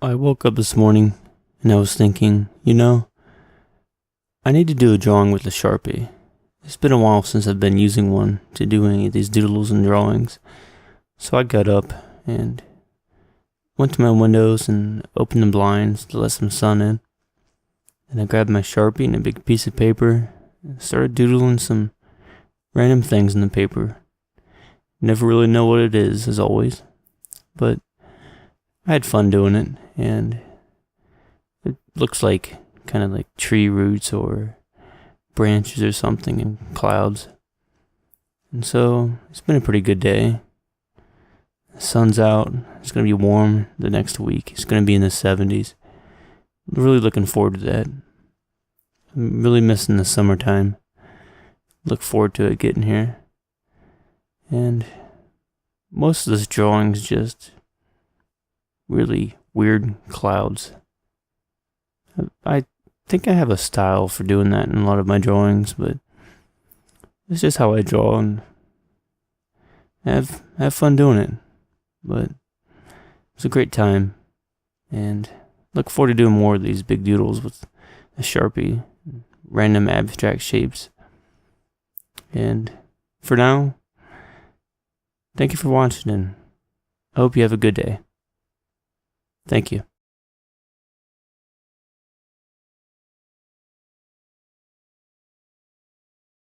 I woke up this morning and I was thinking, I need to do a drawing with a Sharpie. It's been a while since I've been using one to do any of these doodles and drawings. So I got up and went to my windows and opened the blinds to let some sun in. And I grabbed my Sharpie and a big piece of paper and started doodling some random things in the paper. Never really know what it is, as always, but I had fun doing it, and it looks like kind of like tree roots or branches or something in clouds. And so it's been a pretty good day. The sun's out. It's going to be warm the next week. It's going to be in the 70s. I'm really looking forward to that. I'm really missing the summertime. Look forward to it getting here. And most of this drawing is just really weird clouds. I think I have a style for doing that in a lot of my drawings, but it's just how I draw and have fun doing it. But it's a great time, and look forward to doing more of these big doodles with a Sharpie, random abstract shapes. And for now, thank you for watching, and I hope you have a good day. Thank you.